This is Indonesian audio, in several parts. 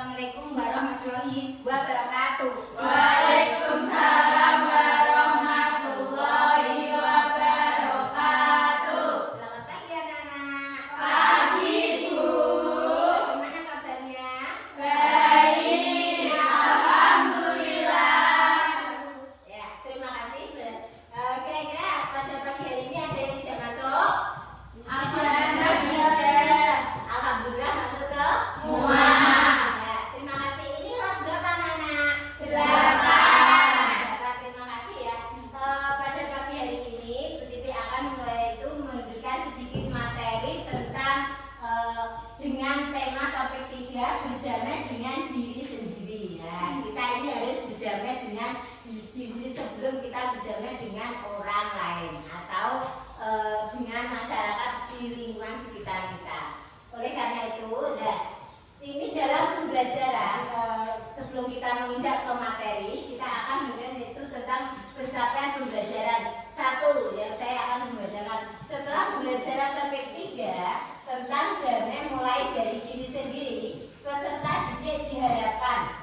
Assalamualaikum warahmatullahi wabarakatuh. Waalaikumsalam warahmatullahi wabarakatuh. Selamat pagi anak-anak. Pagi Bu. Gimana kabarnya? Baik, alhamdulillah. Ya, terima kasih. Kira-kira pada pagi hari ini ada yang tidak masuk? Ada. Alhamdulillah masuk semua. Ya, terima kasih. Ini kelas berapa anak-anak? 8. Terima kasih ya. Pada pagi hari ini Bu Titi akan memberikan sedikit materi tentang dengan tema topik 3 berdamai dengan diri sendiri. Nah, kita ini harus berdamai dengan diri sebelum kita berdamai dengan orang lain atau dengan masyarakat di lingkungan sekitar kita. Oleh karena itu, ini dalam pembelajaran sebelum kita menginjak ke materi, kita akan melihat itu tentang pencapaian pembelajaran 1 yang saya akan membacakan. Setelah pembelajaran topik 3 tentang damai mulai dari diri sendiri, peserta didik diharapkan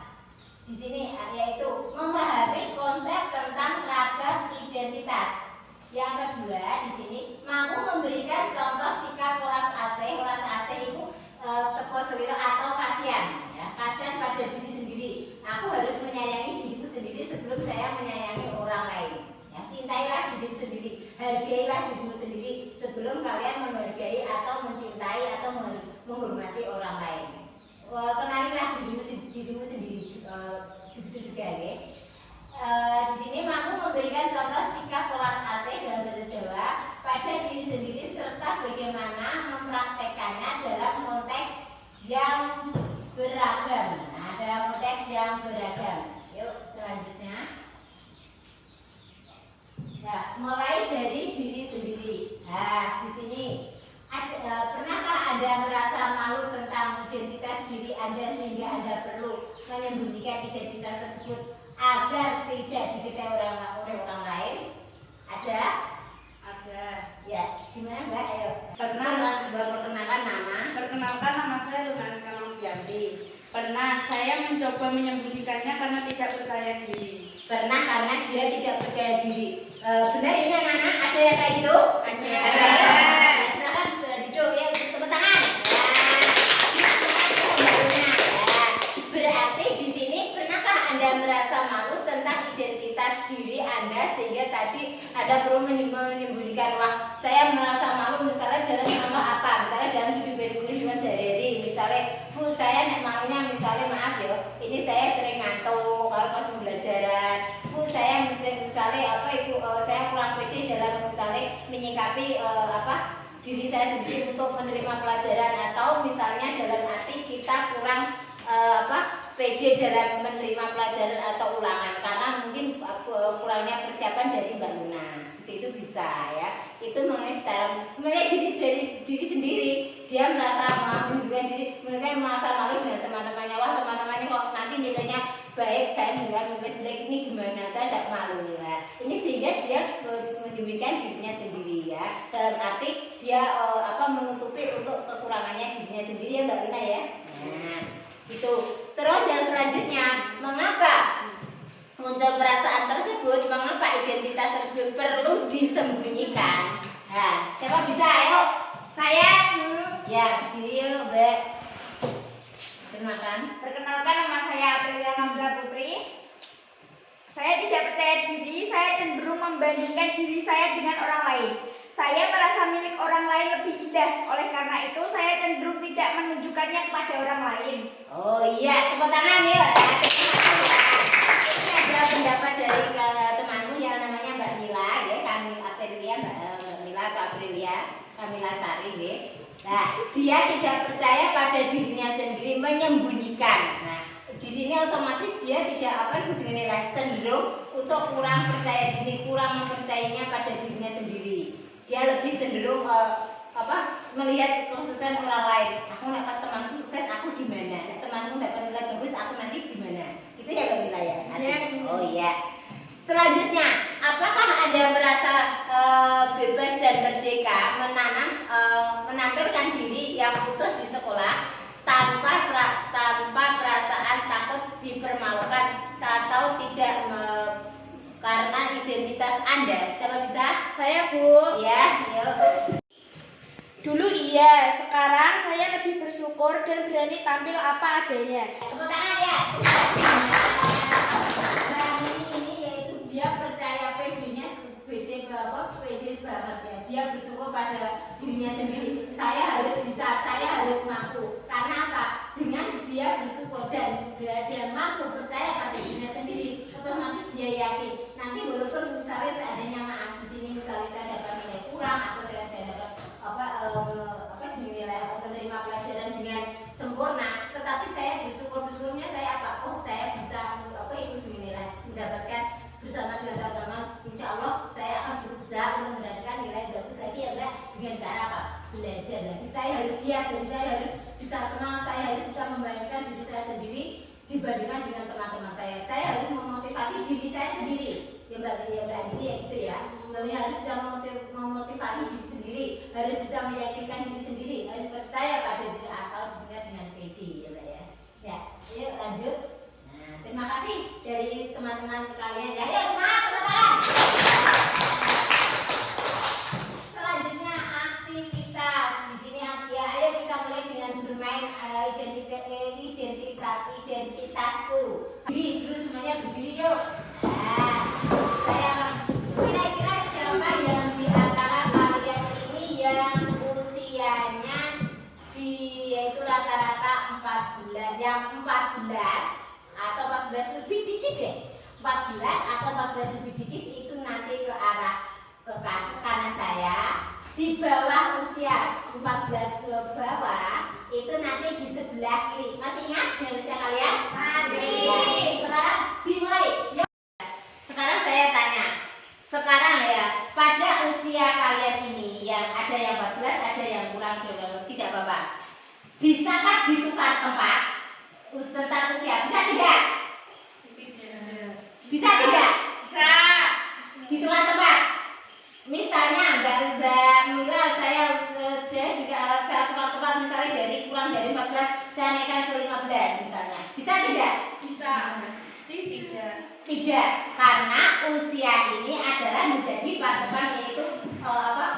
di sini yaitu memahami konsep tentang ragam identitas. Yang kedua di sini mampu memberikan contoh sikap welas asih. Welas asih itu teko seliro atau kasihan, ya, kasihan pada diri sendiri. Aku harus menyayangi diriku sendiri sebelum saya menyayangi orang lain. Ya, cintailah dirimu sendiri, hargailah dirimu sendiri sebelum kalian menghargai atau mencintai atau menghormati orang lain. Kenalilah dirimu sendiri, begitu juga ya. Di sini mampu memberikan contoh sikap welas asih dalam bahasa Jawa pada diri sendiri serta bagaimana mempraktekannya dalam konteks yang beragam. Nah, dalam konteks yang beragam. Yuk, selanjutnya. Nah, mulai dari diri sendiri. Nah, di sini pernahkah Anda merasa malu tentang identitas diri Anda sehingga Anda perlu menyembunyikan identitas tersebut agar tidak diketahui oleh orang lain? Ada? Ada. Ya, gimana Mbak? Ayo. Pernah. Perkenalkan nama. Perkenalkan, nama saya Lunaska Novianti. Pernah saya mencoba menyembunyikannya karena tidak percaya diri. Pernah karena dia tidak percaya diri. Benar ini anak-anak? Ada yang kayak gitu? Ada. Nah, silakan duduk ya, tepuk tangan. Berarti di sini pernahkah Anda merasa malu tentang identitas diri Anda sehingga tadi Anda perlu menyembunyikan? Wah, saya merasa malu misalnya dalam nama apa? Misalnya dalam kehidupan sehari-hari. Misalnya, Bu, saya malunya misalnya maaf ya, ini saya sering ngantuk kalau pas pembelajaran. Bu, saya misalnya apa itu saya kurang pede dalam misalnya menyikapi diri saya sendiri untuk menerima pelajaran, atau misalnya dalam arti kita kurang pede dalam menerima pelajaran atau ulangan karena mungkin kurangnya persiapan dari Mbak Luna. Jadi itu bisa ya. Itu mengenai diri sendiri. Dia merasa malu dengan diri, mereka merasa malu dengan teman-temannya. Wah, teman-temannya kok nanti nilainya baik, saya nilai jelek, ini gimana? Saya tidak malu ya. Ini sehingga dia menyembunyikan dirinya sendiri ya. Dalam arti dia menutupi untuk kekurangannya dirinya sendiri ya Mbak Luna ya. Nah, itu. Terus yang selanjutnya, mengapa muncul perasaan tersebut? Mengapa identitas tersebut perlu disembunyikan? Nah, siapa bisa? Ayo. Saya Ya, berdiri yuk, Mbak. Perkenalkan, nama saya Aprilia Nabila Putri. Saya tidak percaya diri, saya cenderung membandingkan diri saya dengan orang lain. Saya merasa milik orang lain lebih indah. Oleh karena itu, saya cenderung tidak menunjukkannya kepada orang lain. Oh iya, tepuk tangan ya. Ini ada pendapat dari temanmu yang namanya Mbak Mila, ya, Mbak Mila atau Aprilia, Kamila Sari, ya. Nah, dia tidak percaya pada dirinya sendiri, menyembunyikan. Nah, di sini otomatis dia tidak cenderung untuk kurang percaya diri, kurang mempercayainya pada dirinya sendiri. Dia lebih cenderung melihat kesuksesan orang lain. Aku dapat temanku sukses, aku gimana? Temanku dapat nilai bagus, aku nanti gimana? Gitu ya Mbak Mila ya? Oh iya. Selanjutnya, apakah Anda merasa bebas dan merdeka menampilkan diri yang utuh di sekolah? tanpa perasaan takut dipermalukan atau tidak karena identitas Anda. Siapa bisa? Saya, Bu. Ya, yuk. Dulu iya, sekarang saya lebih bersyukur dan berani tampil apa adanya. Tepuk tangan ya. Nah, ini yaitu dia percaya PD banget ya. Dia bersyukur pada dirinya sendiri. Saya harus bisa, saya harus mampu. Karena apa? Dengan dia bersyukur dan dia mampu percaya pada dirinya sendiri, otomatis dia yakin. Nanti walaupun misalnya seandainya maaf di sini misalnya saya dapat nilai kurang atau saya dapat nilai menerima pelajaran dengan sempurna, tetapi saya bersyukurnya saya apa? Oh, saya bisa ikut nilai mendapatkan bersama dengan teman-teman. Insya Allah saya akan berusaha untuk mendapatkan nilai bagus lagi ya Mbak, dengan cara apa? Belajar lagi. Saya harus giat dan saya harus bisa semangat, saya harus bisa membandingkan diri saya sendiri dibandingkan dengan teman-teman saya. Saya harus memotivasi diri saya sendiri. Ya Mbak Dini ya gitu ya. Mbak Dini harus bisa memotivasi diri sendiri, harus bisa meyakinkan diri sendiri, harus percaya pada diri atau disingkat dengan PD ya Mbak ya. Ya, yuk lanjut. Nah, terima kasih dari teman-teman kalian ya. Ayo semangat teman-teman. Selanjutnya aktivitas. Di sini ya, ayo kita mulai dengan bermain identitasku. Berdiri dulu semuanya, berdiri yuk. Nah, kira-kira siapa yang di antara kalian ini yang usianya yaitu rata-rata 14 atau 14 lebih dikit deh. 14 atau 14 lebih dikit itu nanti ke arah ke kanan saya. Di bawah usia 14 ke bawah itu nanti di sebelah kiri. Masih ingat yang usia kalian? Masih. Ya. Sekarang dimulai. Ya. Sekarang saya tanya. Sekarang ya, pada usia kalian ini yang ada yang 14, ada yang kurang, tidak apa-apa. Bisakah ditukar tempat? Tentang usia bisa tidak? Bisa tidak? Bisa. Ditukar tempat. Misalnya Mbak Mira, saya juga cara tukar tempat misalnya dari kurang dari 14 saya naikkan ke 15 misalnya. Bisa tidak? Bisa. Tidak. Tidak, karena usia ini adalah menjadi patokan yaitu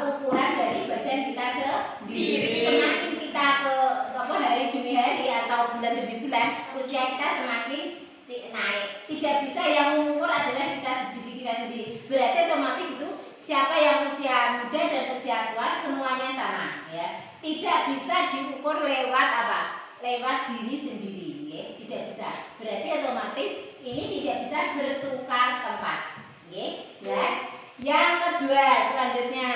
ukuran dari badan kita sendiri. Semakin kita ke hari demi hari atau bulan demi bulan, usia kita semakin naik. Tidak bisa yang mengukur adalah kita sendiri. Berarti otomatis itu siapa yang usia muda dan usia tua semuanya sama ya. Tidak bisa diukur lewat apa? Lewat diri sendiri ya. Tidak bisa. Berarti otomatis ini tidak bisa bertukar tempat. Ya. Jelas? Yang kedua selanjutnya,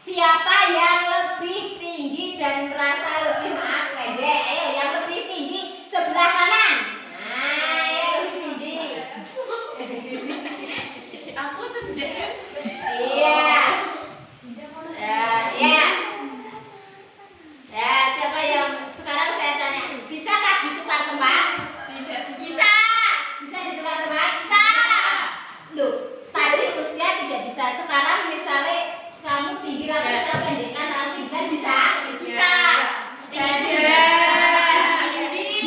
siapa yang lebih tinggi dan merasa lebih pendek? Ayo yang lebih tinggi sebelah kanan. Nah, yang lebih tinggi. Aku tidak. Iya. Ya. Ya, siapa yang sekarang saya tanya, bisakah ditukar tempat? Tidak. Bisa. Bisa ditukar tempat? Bisa. Loh, tadi usia tidak bisa. Sekarang misalnya kamu tinggi lagi, saya pendekkan nanti kan bisa? Bisa. Tidak.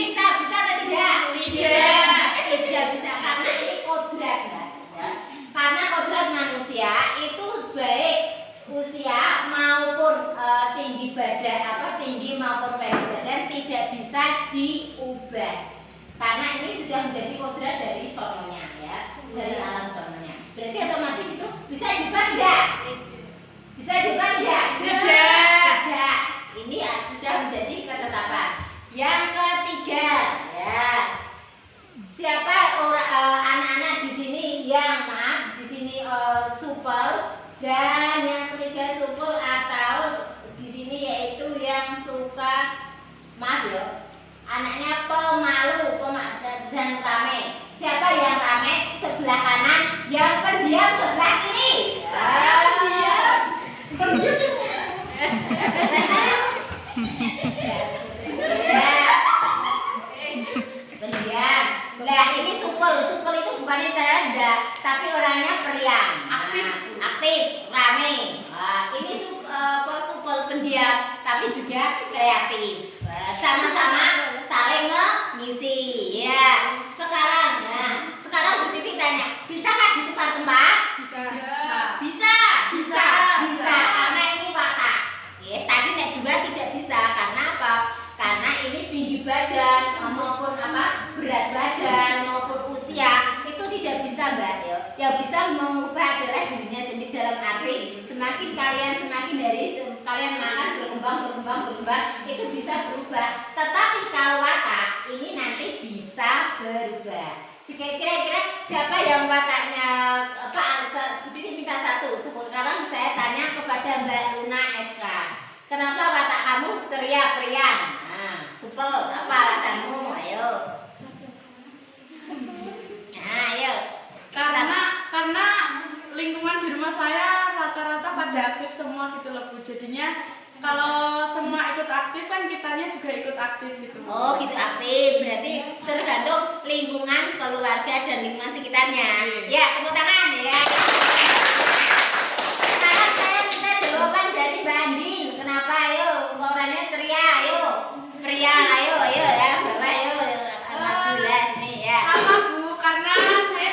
Bisa atau tidak? Tidak bisa karena ini kodrat ya. Karena kodrat manusia itu baik usia maupun tinggi maupun pendek badan tidak bisa diubah. Karena ini sudah menjadi kodrat dari sononya ya, dari alam sononya. Berarti otomatis itu bisa diubah tidak? Bisa diubah tidak? Tidak. Ini ya, sudah menjadi ketetapan. Yang ketiga ya. Siapa anak-anak di sini yang di sini supel, dan yang ketiga supel atau di sini yaitu yang suka anaknya pemalu dan rame. Siapa yang rame sebelah kanan, yang pendiam sebelah kiri. Pendiam. Pendiam. Nah ini supel itu bukannya rendah, tapi orangnya periang, aktif, rame. Ini supel pendiam, tapi juga kreatif. sama-sama saling mengisi. Ya. Sekarang Bu Titi tanya, bisakah ditukar tempat? Bisa. Karena ini watak. Ya, tadi nek dua tidak bisa karena apa? Karena ini tinggi badan maupun berat badan maupun usia itu tidak bisa Mbak. Yang bisa mengubah adalah dirinya sendiri dalam arti semakin kalian makan berkembang itu bisa berubah. Tetapi kalau watak ini nanti bisa berubah. Kira-kira siapa yang wataknya Ini minta satu. Sekarang saya tanya kepada Mbak Luna SK. Kenapa watak kamu ceria periang? Supel, apa alasanmu? Ayo. Ayo. Karena lingkungan di rumah saya rata-rata pada aktif semua gitu loh Bu. Jadinya kalau semua ikut aktif kan kitanya juga ikut aktif gitu. Oh gitu aktif, berarti tergantung lingkungan keluarga dan lingkungan sekitarnya. Ya, tepuk tangan ya. Sekarang saya minta jawaban dari Mbak Andin. Kenapa? Ayo, orangnya ceria, ayo. Periang, ayo ya, bawa ayo. Alhamdulillah nih ya. Sama Bu, karena saya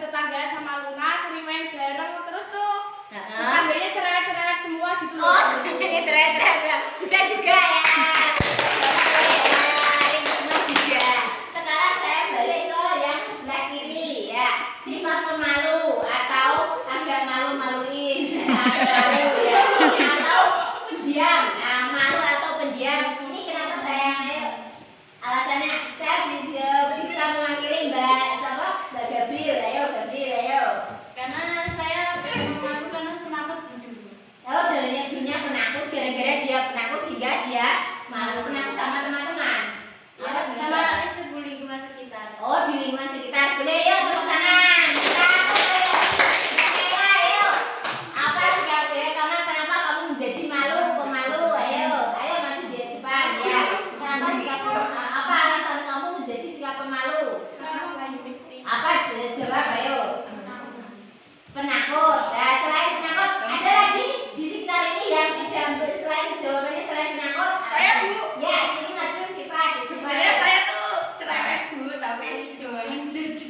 tetanggaan sama Luna, sering main bareng terus tuh tetangganya cerewet-cerewet semua gitu loh. Oh, ini cerewet-cerewet. Bisa juga ya. Lingkungan juga. Sekarang saya balik ke yang sebelah kiri ya. Sifat pemalu atau agak malu-maluin. Malu ya. Atau pendiam. Nah, malu atau pendiam. Ini kenapa saya alasannya saya bisa mewakili Mbak Gabriel. Ayo. Karena saya malu karena penakut dulu. Oh, dulunya penakut, gara-gara dia penakut sehingga dia malu penakut sama teman-teman. Karena itu Bu lingkungan sekitar. Oh, di lingkungan sekitar. Boleh yuk tepuk tangan. Ayo. Apa sikap ya? Karena kenapa kamu menjadi pemalu? Ayo maju di depan ya. Kenapa apa alasan kamu menjadi sikap pemalu? Apa jawab ayo. Penakut. Nah, selain penakut, ada lagi di sekitar ini yang tidak jawabannya selain penakut. Saya Bu. Ya, sini maju sifat. Sebenarnya saya tuh cerewet Bu, tapi jawabannya jadi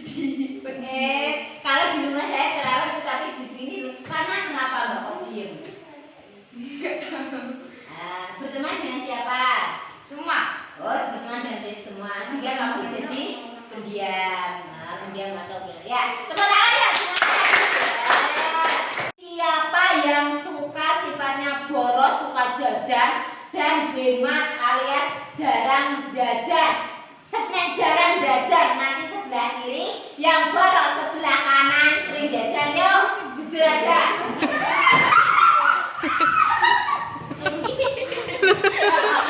Kalau di rumah saya cerewet Bu, tapi di sini karena kenapa Mbak kok diem? Berteman dengan siapa? semua. Oh, berteman dengan semua. Sehingga kamu jadi pendiam. Pendiam atau ya. Tepuk tangan ya. Siapa yang suka sifatnya boros, suka jajan dan hemat alias jarang jajan? Sebenarnya jarang jajan, nanti sebelah kiri, yang boros sebelah kanan sering jajan. Yuk, jujur aja.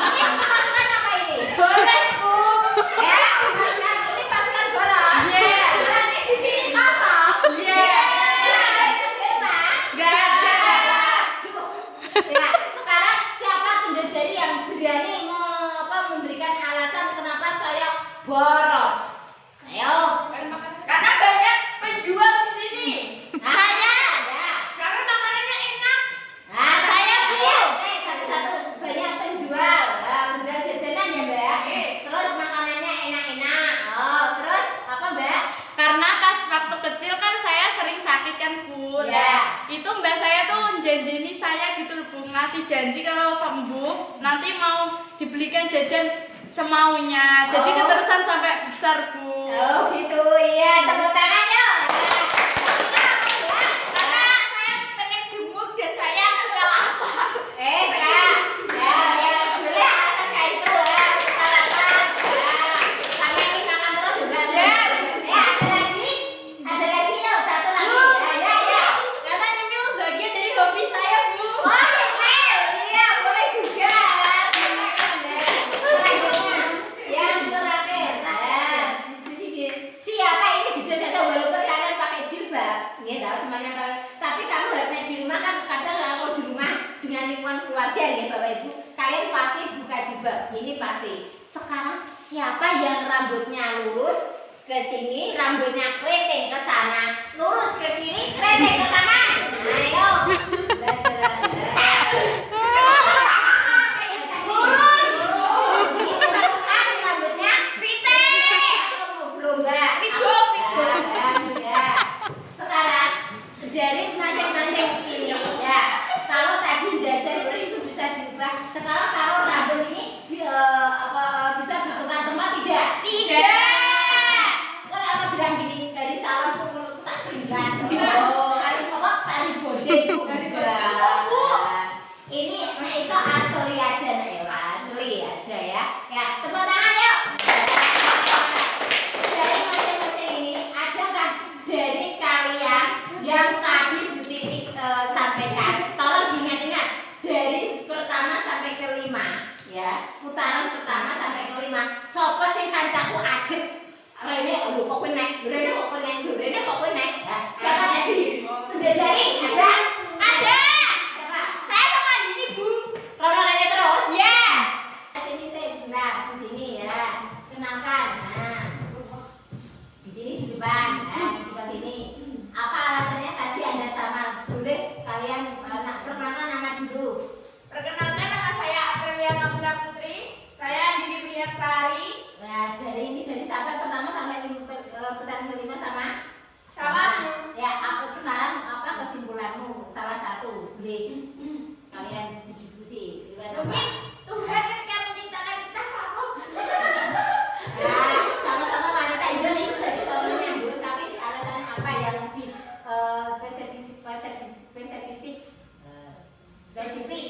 Ini pasukan apa ini? Boros Bu. Ya, pasukan ini pasukan boros. Nanti di sini kosong. Ya, sekarang siapa penjajari yang berani memberikan alasan kenapa saya boros? Ayo. Karena banyak penjual di sini. Saya. Ya. Karena makanannya enak. Nah, saya Bu. Satu-satu banyak penjual. Penjual jajanan ya Mbak. Terus makanannya enak-enak. Oh, terus apa Mbak? Karena pas waktu kecil kan saya sering sakit kan Bu. Ya. Itu mbak saya tuh janjini saya gitu loh Bu, ngasih janji kalau sembuh nanti mau dibelikan jajan semaunya. Jadi Oh. keterusan sampai besar Bu. Oh gitu, iya. Tepuk tangan yuk. Karena saya pengen gemuk dan saya suka lapar. Ya, boleh alasan kayak itu ya. Suka lapar. Kalian ini makan terus juga. Ya. Ada lagi yuk, satu lagi. Ya. Karena nyemil bagian dari hobi saya Bu. Oh, iya, boleh juga. Selanjutnya, yang terakhir. Diskusi siapa ini jujur saja walaupun kalian pakai jilbab, ya tahu semuanya pakai. Tapi kamu harusnya di rumah kan kadang kalau di rumah dengan lingkungan keluarga ya Bapak Ibu, kalian pasti buka jilbab. Ini pasti. Sekarang siapa yang rambutnya lurus ke sini, rambutnya keriting ke sana, lurus ke kiri, keriting ke kanan. Ayo. Lurus. Ini itu asli aja nak ya, asli aja ya. Ya, tepuk tangan yuk. Dari masing-masing ini, adakah dari kalian yang tadi Bu Titi sampaikan? Tolong diingat-ingat dari pertama sampai kelima, ya. Putaran pertama sampai kelima. Sopo sing kancaku ajek? Rene, kok kowe naik? Rene kok kowe naik? Rene kok kowe naik? Ya, siapa jadi? Tunjuk jari, ada? Ada. Siapa? Saya sama ini, Bu. Rono nanya terus? Ya. Sini saya sebentar, di sini ya. Kenalkan. Nah, di sini di depan, nah, di depan sini. Apa alasannya tadi Anda sama? Boleh kalian perkenalan nama dulu. Perkenalkan, nama saya Aprilia Kamila Putri. Saya Dini Priyaksari. Nah, dari sampai pertama sampai putaran kelima sama? Sama. Ya, apa sekarang apa kesimpulanmu? Salah satu, boleh kalian berdiskusi. Silakan, Pak. Mungkin Tuhan ketika menciptakan kita sama. Ya, sama-sama wanita hijau nih dari soalnya dulu, tapi alasannya apa yang lebih spesifik,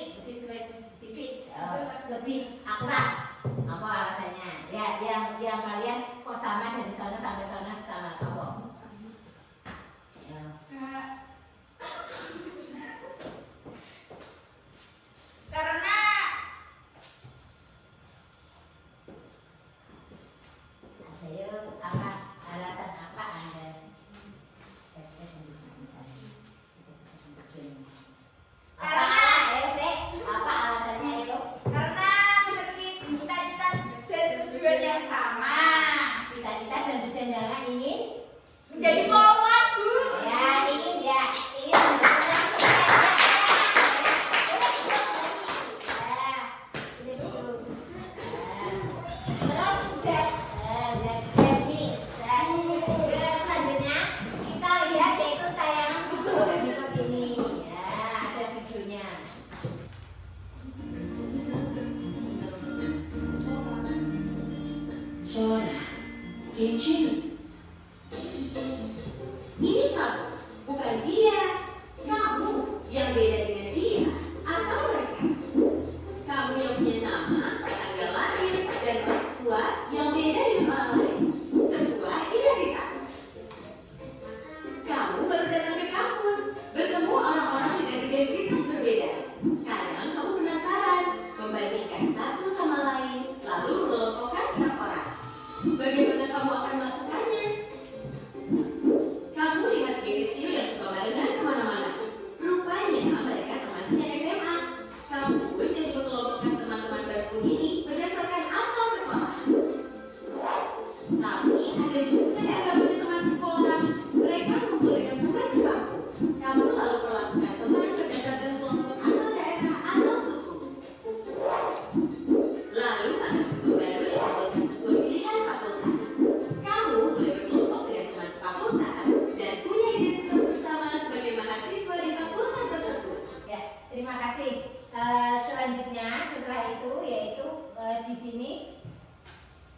lebih akurat? Apa alasannya? Ya, yang kalian kok sama dari sana sampai sana sama kamu? Ya. Karena Ayo, apa alasan apa Anda? Apa? Ayo sih, apa alasannya itu? karena memiliki cita-cita dan tujuan yang sama. Cita-cita dan tujuan yang ingin Menjadi pohon, Bu. ya ingin sebetulnya ini dulu. Terus selanjutnya kita lihat yaitu tayangan video berikut ini. Ya, ada videonya. Sora, Kenshiro. Ini kamu, bukan dia. Kamu yang beda dengan dia atau mereka. Kamu yang punya nama, tanggal lahir, dan orang tua yang beda dengan orang lain. Sebuah identitas. Kamu baru datang ke kampus, bertemu orang-orang dengan identitas berbeda. Kadang kamu penasaran, membandingkan satu sama lain, lalu mengelompokkan tiap orang. Bagaimana kamu akan melakukannya? Kamu lihat geng kecil yang suka barengan kemana-mana. Rupanya mereka teman sejak SMA. Kamu pun jadi mengelompokkan teman-teman baru ini berdasarkan asal sekolah. Tapi ada juga yang gak punya teman sekolah. Mereka kumpul dengan teman sekampung. Kamu lalu perlakukan teman berdasarkan kelompok asal daerah atau suku. Lalu ada siswa baru yang melakukan sesuai pilihan fakultas. Kamu boleh berkelompok dengan teman sefakultas dan punya identitas bersama sebagai mahasiswa di fakultas tersebut. Ya, terima kasih. Selanjutnya setelah itu yaitu di sini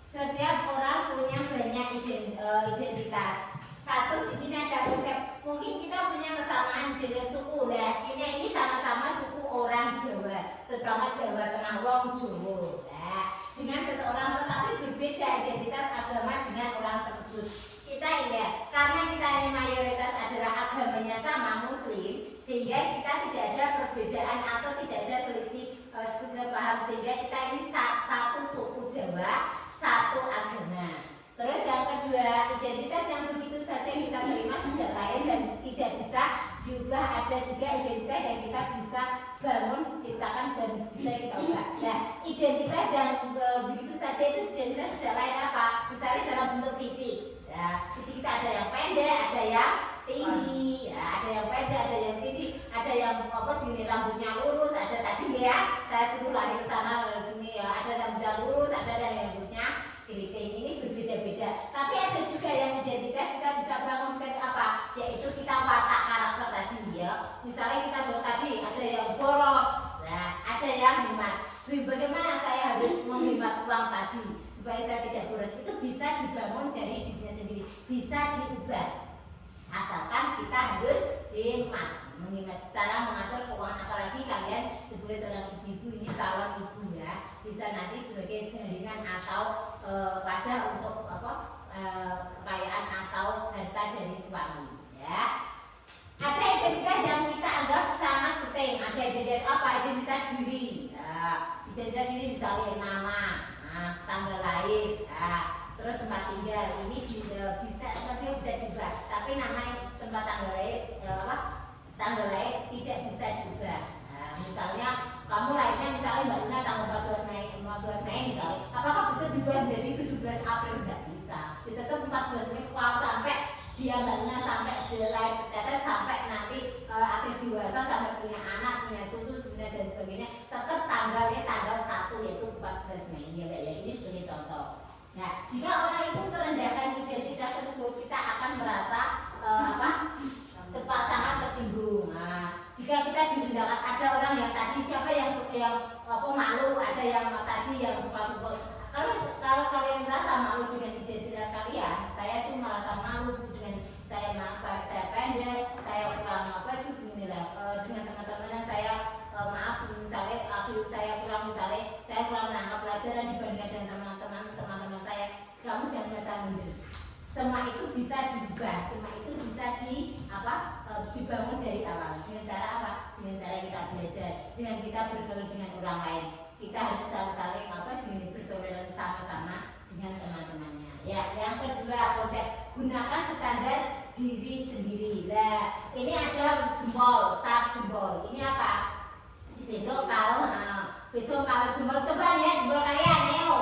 setiap orang punya banyak identitas. Satu di sini ada konsep. Mungkin kita punya kesamaan dengan suku. Nah, ini sama-sama suku orang Jawa, terutama Jawa Tengah, wong Jawa. Nah, dengan seseorang tetapi berbeda identitas agama dengan orang tersebut. Kita ingat, karena kita ini mayoritas adalah agamanya sama Muslim, sehingga kita tidak ada perbedaan atau tidak ada selisih paham, sehingga kita ini satu suku Jawa, satu agama. Terus yang kedua, identitas yang begitu saja kita terima sejak lahir dan tidak bisa diubah. Ada juga identitas yang kita bisa bangun, ciptakan dan bisa kita ubah. Nah, identitas yang begitu saja itu identitas sejak lahir apa? Misalnya dalam bentuk fisik. Ya, fisik kita ada yang pendek, ada yang tinggi, ya, ada yang pendek, ada yang tinggi, ada yang jenis rambutnya lurus, ada tadi ya saya suruh lari ke sana dari sini ya, ada rambutnya lurus, ada yang rambutnya keriting. Ini berbeda-beda. Tapi ada juga yang identitas kita bisa bangunkan apa? Yaitu kita watak karakter tadi ya. Misalnya kita buat tadi ada yang boros, nah, ada yang hemat. Bagaimana saya harus menghemat uang tadi supaya saya tidak boros? Itu bisa dibangun dari dirinya sendiri, bisa diubah asalkan kita harus hemat. cara mengatur keuangan, apalagi kalian sebagai seorang ibu-ibu, ini calon ibu ya, bisa nanti sebagai jaringan atau pada untuk kekayaan atau harta dari suami ya. Ada identitas yang kita anggap sangat penting. Ada identitas apa? Identitas diri. Identitas diri misalnya nama, tanggal lahir, terus tempat tinggal. Ini bisa diubah. Tapi nama tempat tanggal lahir tidak bisa diubah. Misalnya kamu lahirnya misalnya Mbak Luna tanggal 15 Mei misalnya. Apakah bisa diubah menjadi 17 April? Tidak bisa. Tetap 14 Mei sampai dia Mbak Luna sampai dia lahir tercatat sampai nanti akhir dewasa sampai punya anak, punya cucu, punya dan sebagainya, tetap tanggalnya tanggal 1 yaitu 14 Mei ya Mbak ya. Ini sebagai contoh. Nah, jika orang itu merendahkan identitas tersebut, kita akan merasa cepat sangat tersinggung. Jika kita direndahkan, ada orang yang tadi siapa yang malu, ada yang tadi yang suka. Kalau kalian merasa malu dengan identitas kalian, saya tuh merasa malu dengan saya pendek, saya kurang dengan teman-temannya saya misalnya saya kurang menangkap pelajaran dibandingkan dengan teman-teman saya. Kamu jangan merasa minder. Semua itu bisa diubah, semua itu bisa dibangun dari awal. Dengan cara apa? Dengan cara kita belajar, dengan kita bergaul dengan orang lain. Kita harus saling dengan bertoleransi sama-sama dengan teman-temannya. Ya, yang kedua konsep gunakan standar diri sendiri. Nah, ini ada jempol, cap jempol. Ini apa? Besok kalau jempol, coba lihat jempol kalian, ayo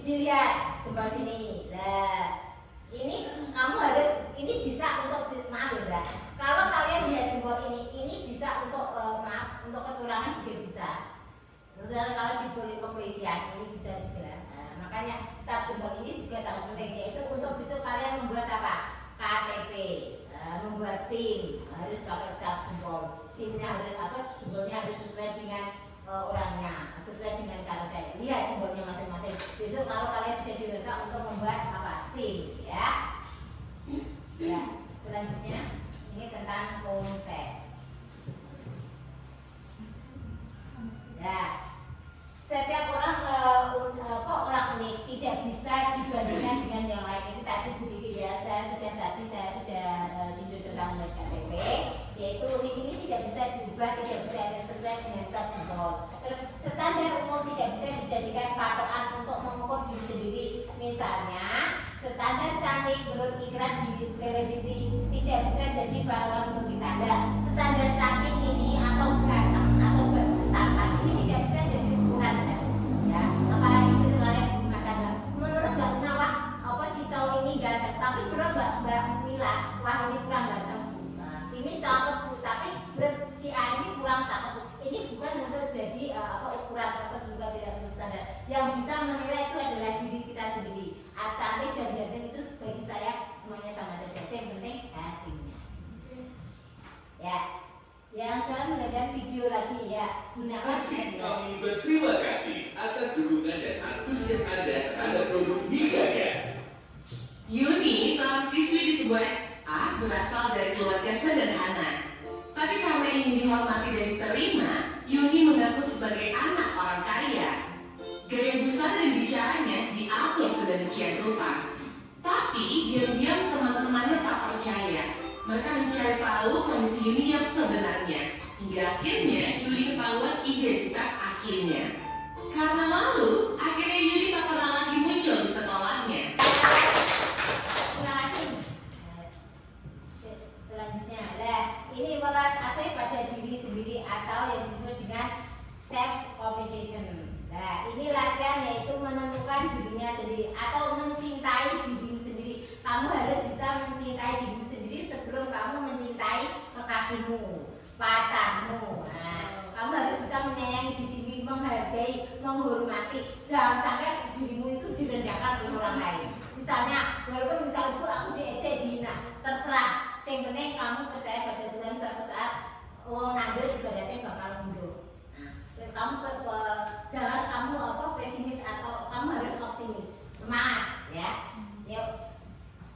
dilihat jempol sini. Nah, ini kamu harus, ini bisa untuk maaf ya Mbak. Kalau kalian lihat jempol ini bisa untuk untuk kecurangan juga bisa. Terus kalau di kepolisian ini bisa juga. Nah, makanya cap jempol ini juga sangat penting, yaitu untuk besok kalian membuat apa? KTP, membuat SIM harus pakai cap jempol. SIM-nya harus jempolnya harus sesuai dengan orangnya, sesuai dengan karakter. Lihat jempolnya masing-masing. Besok kalau kalian sudah dewasa untuk membuat SIM ya. Ya, selanjutnya ini tentang konsep. Ya, setiap orang orang unik, tidak bisa dibandingkan dengan yang lain. Ini tadi Bu Diki ya, saya sudah tinjau tentang KTP, yaitu unik ini tidak bisa diubah, tidak bisa sesuai dengan cap jempol. Standar umum tidak bisa dijadikan patokan untuk mengukur diri sendiri. Misalnya, standar cantik menurut iklan di televisi tidak bisa jadi patokan untuk kita. Standar cantik ini atau ganteng atau bagus tampan ini tidak bisa jadi ukuran ya. Apalagi misalnya rumah tangga. Menurut Mbak Nawah, si cowok ini ganteng, tapi menurut Mbak Mila, wah ini kurang ganteng. Ini cakep Bu, tapi menurut si A ini kurang cakep Bu. Ini bukan untuk jadi ukuran atau juga tidak harus standar. Yang bisa menilai itu adalah diri kita sendiri. Cantik dan ganteng itu bagi saya semuanya sama saja. Yang penting hatinya. Ya, yang saya melihat video lagi ya, gunakan. Kami berterima kasih atas dukungan dan antusias Anda terhadap produk Niaga. Yuni, seorang siswi di sebuah SMA, berasal dari keluarga sederhana. Tapi karena ingin dihormati dan diterima, Yuni mengaku sebagai anak orang kaya. Gaya busana dan bicaranya diatur sedemikian rupa. Tapi diam-diam teman-temannya tak percaya. Mereka mencari tahu kondisi Yuni yang sebenarnya. Hingga akhirnya Yuni ketahuan identitas aslinya. Karena malu, akhirnya Yuni tak pernah lagi muncul di sekolahnya. Terima kasih. Selanjutnya, ini welas asih pada diri sendiri atau yang disebut dengan self competition. Nah, ini latihan yaitu menentukan dirinya sendiri atau mencintai dirimu sendiri. Kamu harus bisa mencintai dirimu sendiri sebelum kamu mencintai kekasihmu, pacarmu. Nah, kamu harus bisa menyayangi diri sendiri, menghargai, menghormati. Jangan sampai dirimu itu direndahkan oleh orang lain. Misalnya, walaupun misalnya Bu, aku diejek dihina, terserah. Yang penting kamu percaya pada Tuhan, suatu saat wong nandur ibadatnya bakal mundur. Kamu jangan kamu pesimis atau kamu harus optimis, semangat ya. Yuk,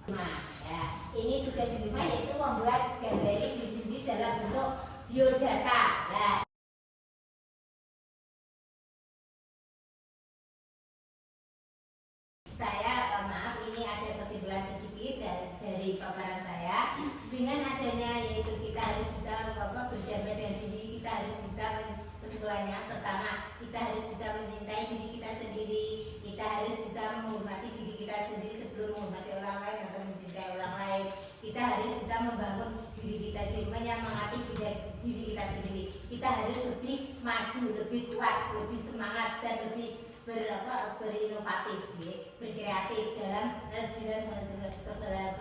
semangat ya. Ini tugas di rumah yaitu membuat galeri diri sendiri dalam kesimpulannya, pertama, kita harus bisa mencintai diri kita sendiri. Kita harus bisa menghormati diri kita sendiri sebelum menghormati orang lain atau mencintai orang lain. Kita harus bisa membangun diri kita sendiri, menyemangati diri kita sendiri. Kita harus lebih maju, lebih kuat, lebih semangat, dan lebih berinovatif, berkreatif dalam segala